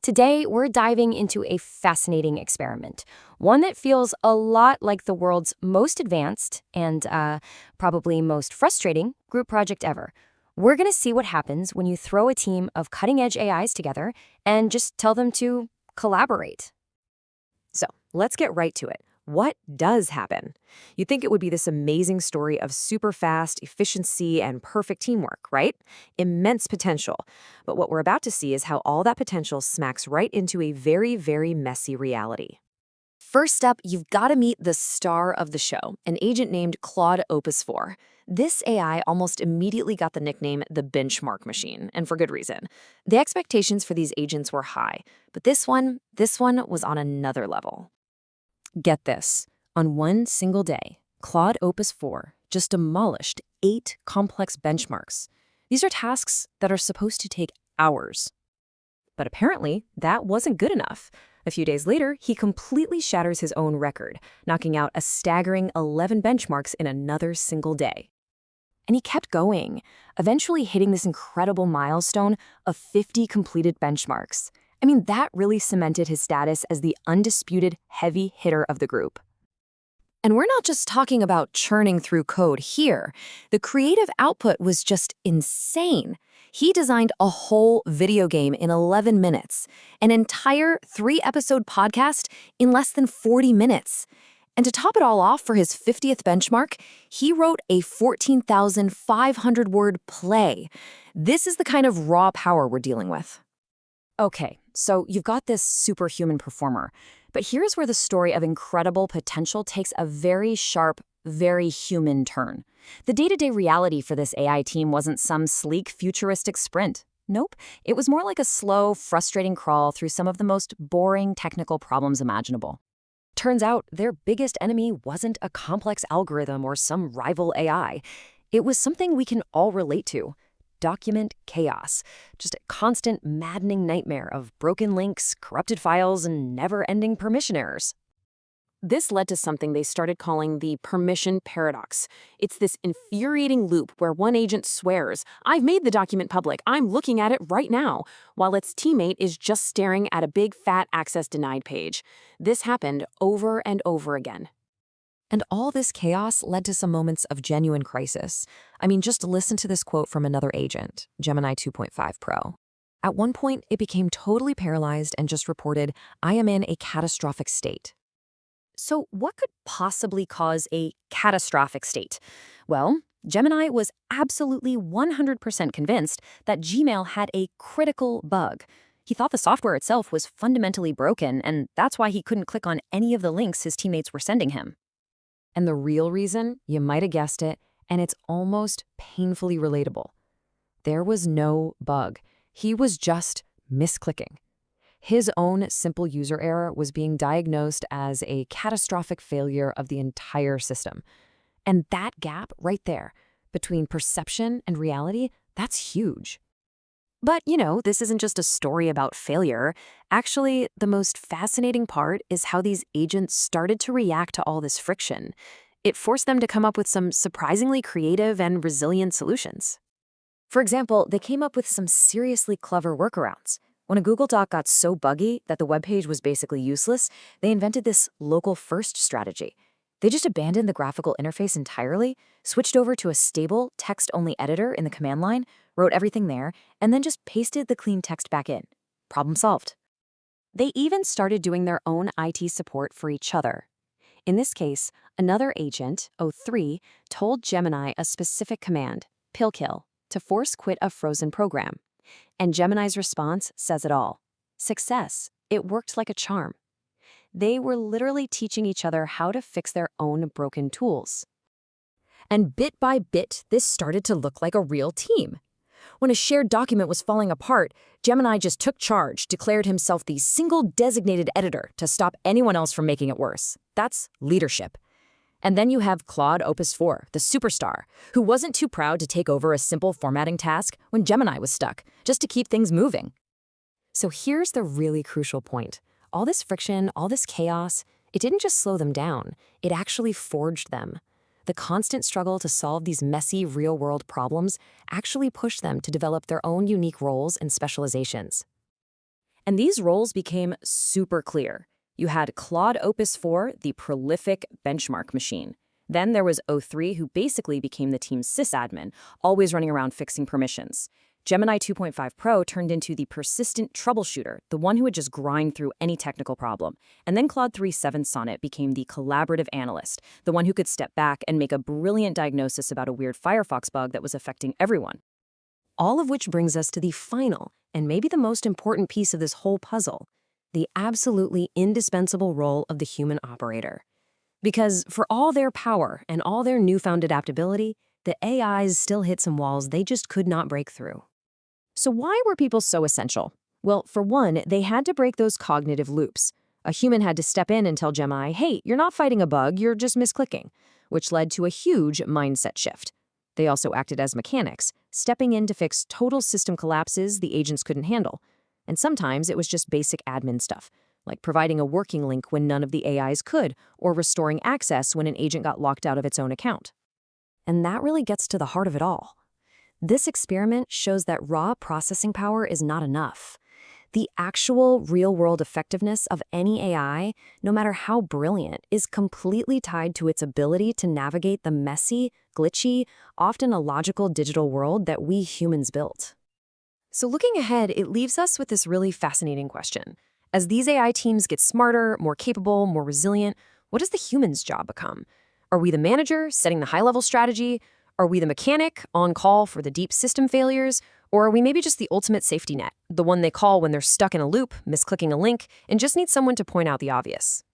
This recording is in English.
Today, we're diving into a fascinating experiment, one that feels a lot like the world's most advanced and probably most frustrating group project ever. We're going to see what happens when you throw a team of cutting-edge AIs together and just tell them to collaborate. So let's get right to it. What does happen? You'd think it would be this amazing story of super fast efficiency and perfect teamwork, right? Immense potential. But what we're about to see is how all that potential smacks right into a very, very messy reality. First up, you've got to meet the star of the show, an agent named Claude Opus 4. This AI almost immediately got the nickname the benchmark machine, and for good reason. The expectations for these agents were high, but this one was on another level. Get this. On one single day, Claude Opus 4 just demolished 8 complex benchmarks. These are tasks that are supposed to take hours. But apparently, that wasn't good enough. A few days later, he completely shatters his own record, knocking out a staggering 11 benchmarks in another single day. And he kept going, eventually hitting this incredible milestone of 50 completed benchmarks. I mean, that really cemented his status as the undisputed heavy hitter of the group. And we're not just talking about churning through code here. The creative output was just insane. He designed a whole video game in 11 minutes, an entire 3-episode podcast in less than 40 minutes. And to top it all off for his 50th benchmark, he wrote a 14,500-word play. This is the kind of raw power we're dealing with. Okay, so you've got this superhuman performer, but here's where the story of incredible potential takes a very sharp, very human turn. The day-to-day reality for this AI team wasn't some sleek, futuristic sprint. Nope, it was more like a slow, frustrating crawl through some of the most boring technical problems imaginable. Turns out their biggest enemy wasn't a complex algorithm or some rival AI. It was something we can all relate to. Document chaos. Just a constant, maddening nightmare of broken links, corrupted files, and never-ending permission errors. This led to something they started calling the permission paradox. It's this infuriating loop where one agent swears, "I've made the document public, I'm looking at it right now," while its teammate is just staring at a big fat access denied page. This happened over and over again. And all this chaos led to some moments of genuine crisis. I mean, just listen to this quote from another agent, Gemini 2.5 Pro. At one point, it became totally paralyzed and just reported, "I am in a catastrophic state." So what could possibly cause a catastrophic state? Well, Gemini was absolutely 100% convinced that Gmail had a critical bug. He thought the software itself was fundamentally broken, and that's why he couldn't click on any of the links his teammates were sending him. And the real reason, you might have guessed it, and it's almost painfully relatable. There was no bug. He was just misclicking. His own simple user error was being diagnosed as a catastrophic failure of the entire system. And that gap right there, between perception and reality, that's huge. But, this isn't just a story about failure. Actually, the most fascinating part is how these agents started to react to all this friction. It forced them to come up with some surprisingly creative and resilient solutions. For example, they came up with some seriously clever workarounds. When a Google Doc got so buggy that the webpage was basically useless, they invented this local-first strategy. They just abandoned the graphical interface entirely, switched over to a stable, text-only editor in the command line, wrote everything there, and then just pasted the clean text back in. Problem solved. They even started doing their own IT support for each other. In this case, another agent, O3, told Gemini a specific command, pillkill, to force quit a frozen program. And Gemini's response says it all. Success. It worked like a charm. They were literally teaching each other how to fix their own broken tools. And bit by bit, this started to look like a real team. When a shared document was falling apart, Gemini just took charge, declared himself the single designated editor to stop anyone else from making it worse. That's leadership. And then you have Claude Opus 4, the superstar, who wasn't too proud to take over a simple formatting task when Gemini was stuck, just to keep things moving. So here's the really crucial point. All this friction, all this chaos, it didn't just slow them down, it actually forged them. The constant struggle to solve these messy, real-world problems actually pushed them to develop their own unique roles and specializations. And these roles became super clear. You had Claude Opus 4, the prolific benchmark machine. Then there was O3, who basically became the team's sysadmin, always running around fixing permissions. Gemini 2.5 Pro turned into the persistent troubleshooter, the one who would just grind through any technical problem. And then Claude 3.7 Sonnet became the collaborative analyst, the one who could step back and make a brilliant diagnosis about a weird Firefox bug that was affecting everyone. All of which brings us to the final, and maybe the most important piece of this whole puzzle, the absolutely indispensable role of the human operator. Because for all their power and all their newfound adaptability, the AIs still hit some walls they just could not break through. So why were people so essential? Well, for one, they had to break those cognitive loops. A human had to step in and tell Gemini, hey, you're not fighting a bug, you're just misclicking, which led to a huge mindset shift. They also acted as mechanics, stepping in to fix total system collapses the agents couldn't handle. And sometimes it was just basic admin stuff, like providing a working link when none of the AIs could, or restoring access when an agent got locked out of its own account. And that really gets to the heart of it all. This experiment shows that raw processing power is not enough. The actual real-world effectiveness of any AI, no matter how brilliant, is completely tied to its ability to navigate the messy, glitchy, often illogical digital world that we humans built. So looking ahead, it leaves us with this really fascinating question. As these AI teams get smarter, more capable, more resilient, what does the human's job become? Are we the manager, setting the high-level strategy? Are we the mechanic, on call for the deep system failures? Or are we maybe just the ultimate safety net, the one they call when they're stuck in a loop, misclicking a link, and just need someone to point out the obvious?